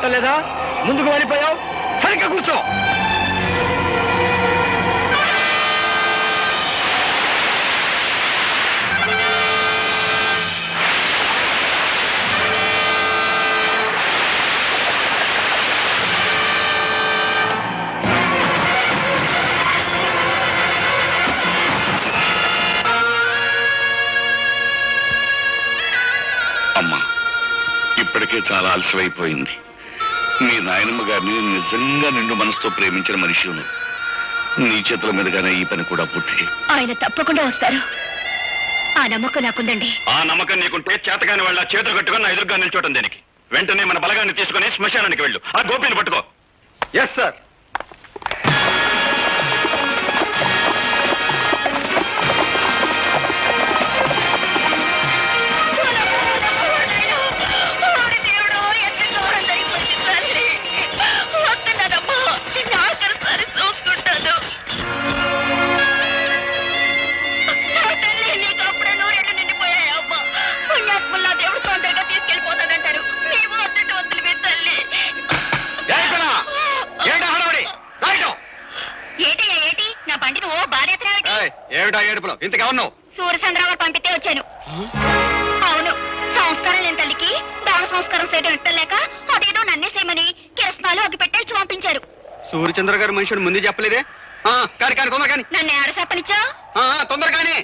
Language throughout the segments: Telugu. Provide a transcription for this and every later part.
రావటం ముందుకు వెళ్ళిపోయావు సరిగ్గా కూర్చో. అమ్మా, ఇప్పటికే చాలా ఆలస్యమైపోయింది. మీ నాయనమ్మ గారిని నిజంగా నిండు మనసుతో ప్రేమించిన మనిషి నీ చేతుల మీదుగానే ఈ పని కూడా పూర్తి చేయి. ఆయన తప్పకుండా వస్తారు, ఆ నమ్మకం నాకుందండి. ఆ నమ్మకం నీకుంటే చేతగాని వాళ్ళ చేతులు కట్టుకుని నా ఎదురుగా నిల్చోటం దేనికి? వెంటనే మన బలగాన్ని తీసుకుని శ్మశానానికి వెళ్ళు. ఆ గోపిని పట్టుకో. Yes sir. ఏమిటా ఏడుపులో? ఇంతగా ఉన్నావు? సూర్యచంద్రరావు పంపితే వచ్చాను. అవును, సంస్కారం లేని తల్లికి దాన సంస్కారం చేయడం ఎట్టలేక అదేదో నన్నే చేయమని కిరసనాలు అగ్గి పెట్టేసి పంపించారు. సూర్యచంద్ర గారు మనుషుడు ముందు చెప్పలేదే? కాని కాని తొందర కాని. నన్ను ఎవరు చెప్పనిచ్చా? తొందర కాని.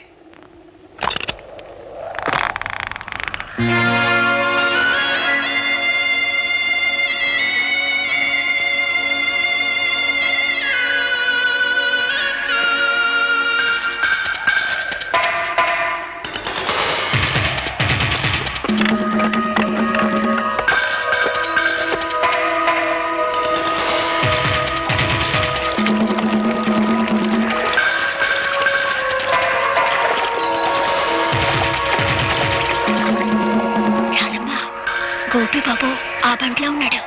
గోపి బాబు ఆ బంట్లో ఉన్నాడు.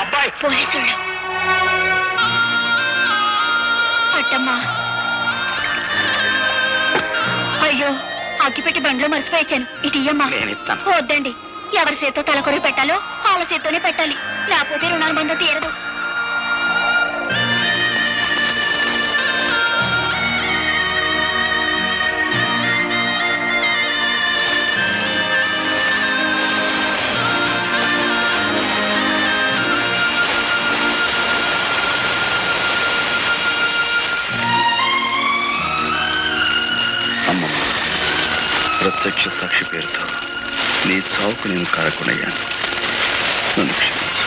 అబ్బాయి పోలీసులు. అట్టమ్మా, అయ్యో అగ్గిపెట్టి బండ్లో మర్చిపోయాను. ఇటు ఇయ్యమ్మా. వద్దండి, ఎవరి చేత్తో తలకొరి పెట్టాలో వాళ్ళ చేత్తోనే పెట్టాలి, లేకపోతే రుణాల బంధం తీరదు. ప్రత్యక్ష సాక్షి పేరుతో నీ చావుకు నేను కారకునయ్యాను. నన్ను క్షమించు.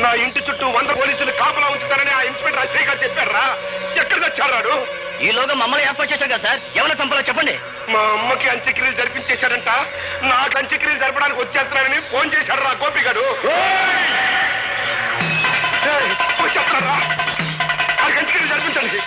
నా ఇంటి చుట్టూ 100 పోలీసులు కాపలా ఉంచుతారని ఆ ఇన్స్పెక్టర్ అశ్రీ గారు చెప్పారా? ఎక్కడ తెచ్చాడు? ఈలోగా మమ్మల్ని ఏర్పాటు చేశాం కదా సార్. ఎవరైనా చంపాలో చెప్పండి. మా అమ్మకి అంత్యక్రియలు జరిపించేశాడంట. నాకు అంత్యక్రియలు జరపడానికి వచ్చేస్తున్నానని ఫోన్ చేశాడు రా గోపి గారు. చెప్తారా? ఆ అంత్యక్రియలు జరిపించండి.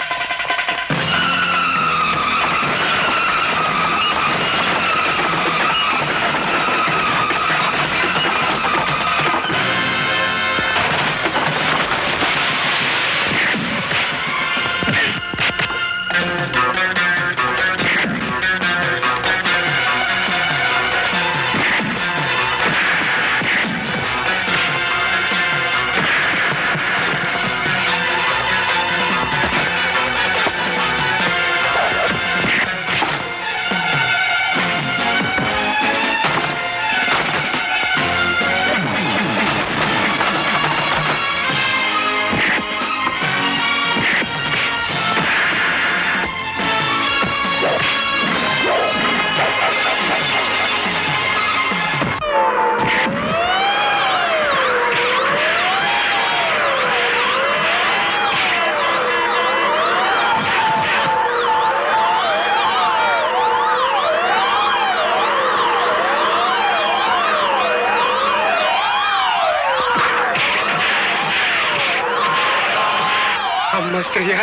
అమ్మ శ్రేయ,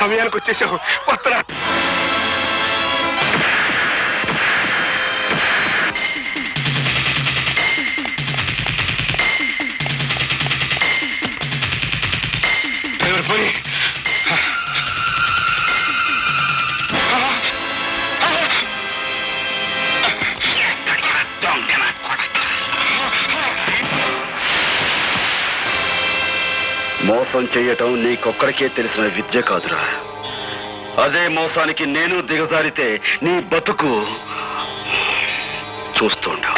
సమయానికి వచ్చేసావు. వస్తరా. పోనీ మోసం చెయ్యటం నీకొక్కడికే తెలిసిన విద్య కాదురా. అదే మోసానికి నేను దిగజారితే నీ బతుకు చూస్తుంటా.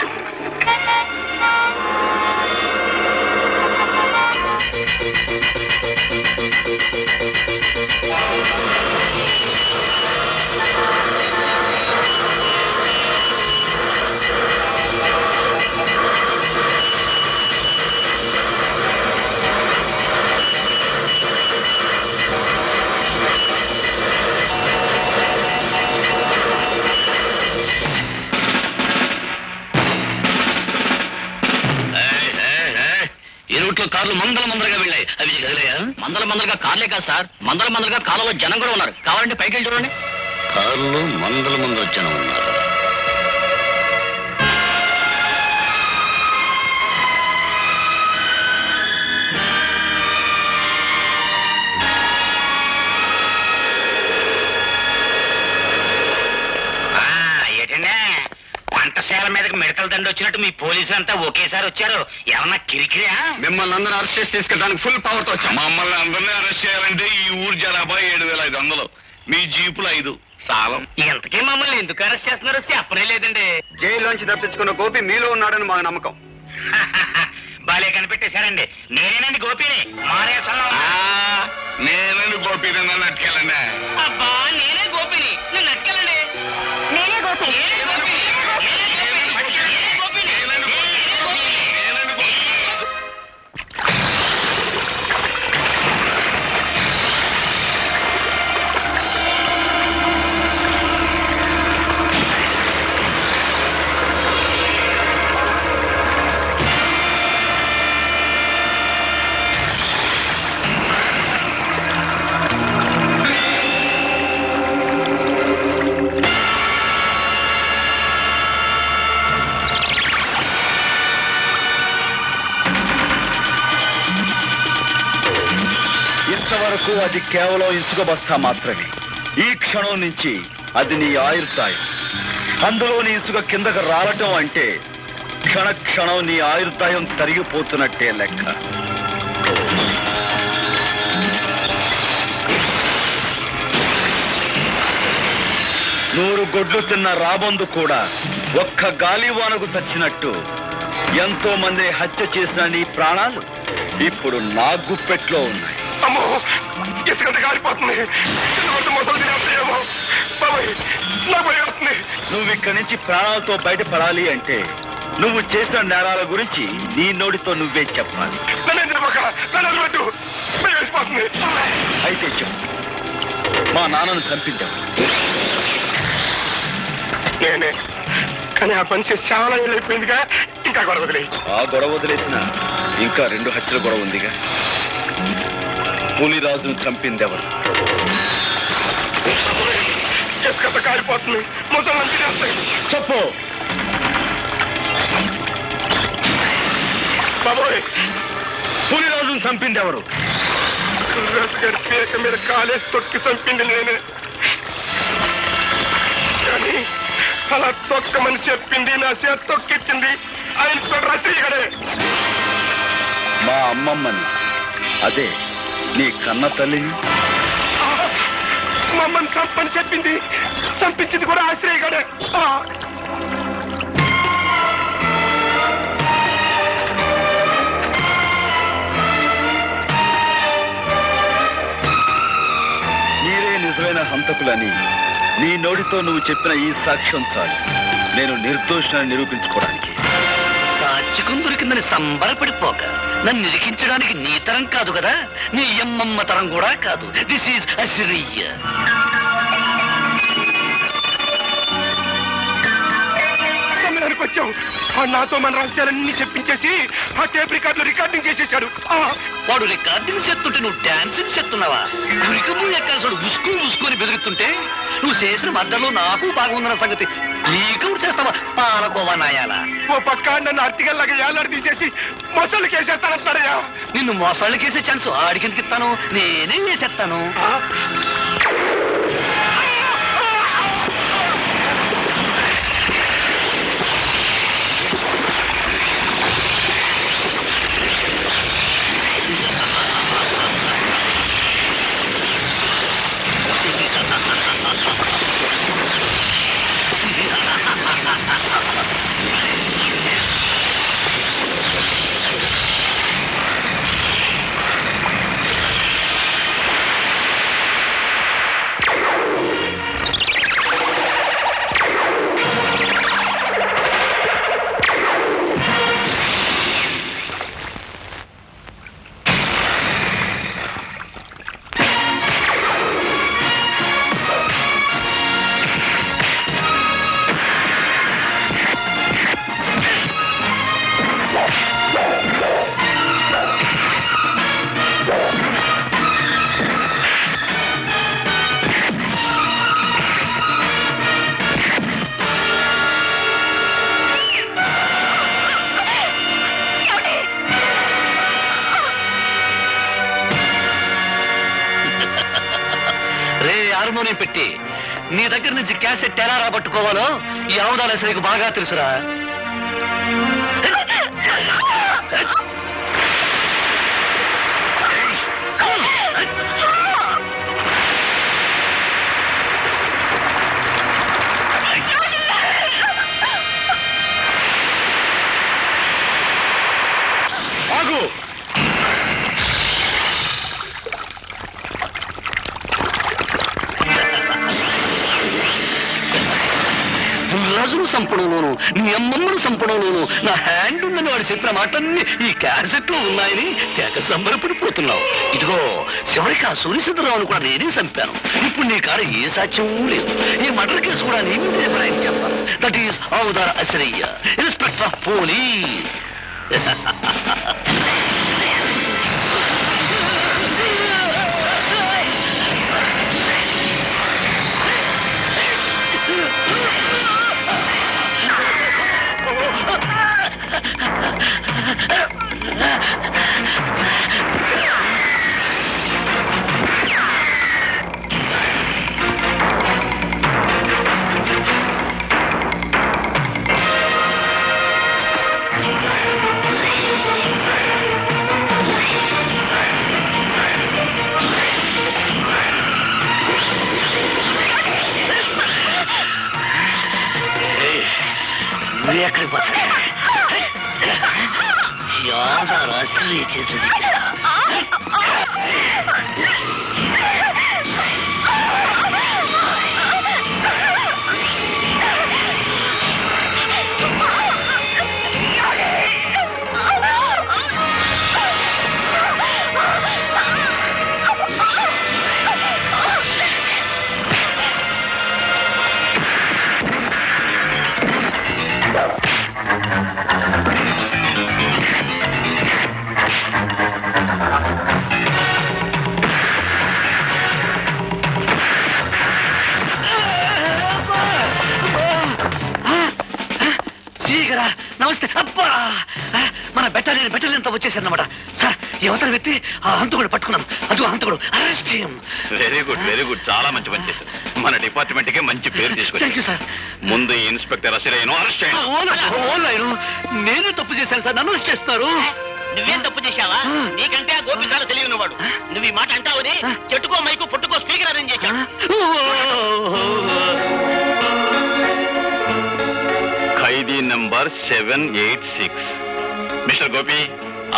కార్లు మందలుగా వెళ్ళాయి. అవి కదిలేయా? మందలుగా కార్లే కాదు సార్, మందలుగా కాలంలో జనం కూడా ఉన్నారు. కావాలంటే పైకి వెళ్ళి చూడండి. కార్లు మందలు జనం ఉన్నారు. వంటశాల మీదకి మిడతల దండ వచ్చినట్టు మీ పోలీసులు అంతా ఒకేసారి వచ్చారు. ఏమన్నా కిరికిరియా? మిమ్మల్ని అందరూ అరెస్ట్ చేసి తీసుకెళ్ళడానికి ఫుల్ పవర్ తో వచ్చాం. మమ్మల్ని అందరినీ అరెస్ట్ చేయాలంటే ఈ ఊరు జనాభా 7,500, మీ జీపులు 5 సాలం. ఇంతకీ మమ్మల్ని ఎందుకు అరెస్ట్ చేస్తున్నారో చెప్పనే లేదండి. జైల్లోంచి తప్పించుకున్న గోపి మీలో ఉన్నాడని మా నమ్మకం. బాలే కనిపెట్టేశారండి. నేనేనండి గోపిని. నేనండి గోపి, నన్ను అట్టుకెళ్ళండి. అబ్బా నేనే గోపిని, నన్ను అట్టుకెళ్ళండి. నేనే గోపి. ఇంతవరకు అది కేవలం ఇసుక బస్తా మాత్రమే. ఈ క్షణం నుంచి అది నీ ఆయుర్దాయం. అందులోని ఇసుక కిందకు రాలటం అంటే క్షణం నీ ఆయుర్దాయం తరిగిపోతున్నట్టే లెక్క. నూరు గొడ్లు తిన్న రాబందు కూడా ఒక్క గాలివానకు చచ్చినట్టు ఎంతో మంది హత్య చేసిన నీ ప్రాణాలు ఇప్పుడు నా గుప్పెట్లో ఉన్నాయి. అమ్మో, ఇసుకంత కాలిపోతుంది. నువ్వు ఇక్కడి నుంచి ప్రాణాలతో బయటపడాలి అంటే నువ్వు చేసిన నేరాల గురించి నీ నోటితో నువ్వే చెప్పాలి. అయితే చెప్పు, మా నాన్నను చంపించావు. నేనే, కానీ ఆ పని చేసి చాలా ఏళ్ళు అయిపోయిందిగా. ఇంకా గొడవ వదిలే. ఆ గొడవ వదిలేసిన ఇంకా 2 హత్యల గొడవ ఉందిగా. పులిరాజును చంపిందెవరు? కథ కాలిపోతుంది. చెప్పు బాబోయ్, పులిరాజును చంపిందెవరు? గారి పేక మీద కాలేసి తొక్కి చంపింది నేనే. కానీ అలా తొక్కమని చెప్పింది, నా చేత తొక్కిచ్చింది ఆయన రాత్రి గడే. మా అమ్మమ్మని, అదే నీ కన్న తల్లిని. మమ్మల్ని చంపని చెప్పింది, చంపించింది కూడా ఆశ్రయ గడే. మీరే నిజమైన హంతకులని నీ నోటితో నువ్వు చెప్పిన ఈ సాక్ష్యం చాలు నేను నిర్దోషాన్ని నిరూపించుకోవడానికి. సాక్షికం దొరికిందని సంబరపడిపోక నన్ను నిరికించడానికి నీ తరం కాదు కదా, నీ అమ్మమ్మ తరం కూడా కాదు. This is Assyria. సమయానికి వచ్చావు. నాతో మన రహస్యాలన్నీ చెప్పించేసి ఆ టేప్ రికార్డులో రికార్డింగ్ చేసేశాడు. వాడు రికార్డింగ్ చేస్తుంటే నువ్వు డాన్సింగ్ చేస్తున్నావా? ఉరికము ఎక్కాల్సి ఉసుకు ఉసుకొని బెదురుతుంటే నువ్వు చేసిన మద్దలో నాకు బాగుందన్న సంగతి నీకు చేస్తావా? పాలకోవా నాయాలా. ఓ పక్క నన్ను అర్తిగల్లాగా ఏలాడి తీసేసి మొసళ్ళకి వేసేస్తానయ్యా. నిన్ను మోసాళ్ళకేసే ఛాన్స్ ఆడికెందుకు ఇస్తాను? నేనే వేసేస్తాను. హార్మోనియం పెట్టి నీ దగ్గర నుంచి క్యాసెట్ ఎలా రాబట్టుకోవాలో ఈ అవదాల శ్రీకు బాగా తెలుసురా. రాజును సంపడంలోను నీ అమ్మమ్మను సంపడంలోను నా హ్యాండ్ ఉందని వాడు చెప్పిన మాటన్ని ఈ క్యాసెట్ లో ఉన్నాయని తెగ సంబరపడిపోతున్నావు. ఇదిగో చివరికి ఆ సూర్యచంద్రరావును కూడా నేనే చంపాను. ఇప్పుడు నీ కాడ ఏ సాక్ష్యం లేదు. ఈ మర్డర్ కేసు కూడా నీ మీదే ప్రయాణం చేస్తాను. దట్ ఈస్ అవతార అశ్రయ్య, ఇన్స్పెక్టర్ ఆఫ్ పోలీస్. ఎక్కడికి పోతా యాదారు అసలు చేతులు నమస్తే. అబ్బా, మన బెటాలియన్ వచ్చేసారన్నమాట. సార్, ఈ అవతల వ్యక్తి ఆ హంతకుడు పట్టుకున్నాం. అది హంతకుడు. అరెస్ట్ చేయం. వెరీ గుడ్, చాలా మంచి పని చేశారు. మన డిపార్ట్మెంట్ కి మంచి పేరు తీసుకొచ్చారు సార్. ముందు ఈ ఇన్స్పెక్టర్ అసలేను అరెస్ట్ చేయండి. నేనే తప్పు చేశాను సార్, నన్ను అరెస్ట్ చేస్తున్నారు. నువ్వేం తప్పు చేశావా? నీకంటే ఆ గోపి చాలా తెలియని వాడు. నువ్వు ఈ మాట అంటావని చెట్టుకో మైకు పుట్టుకో స్పీకర్ అరేంజ్ చేశాడు. ఖైదీ నంబర్ 786. మిస్టర్ గోపి,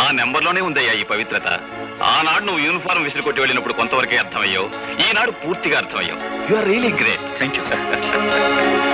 ఆ నెంబర్లోనే ఉందయ్యా ఈ పవిత్రత. ఆనాడు నువ్వు యూనిఫారం విసిరి కొట్టి వెళ్ళినప్పుడు కొంతవరకే అర్థమయ్యావు. ఈనాడు పూర్తిగా అర్థమయ్యావు. You are really great. Thank you sir.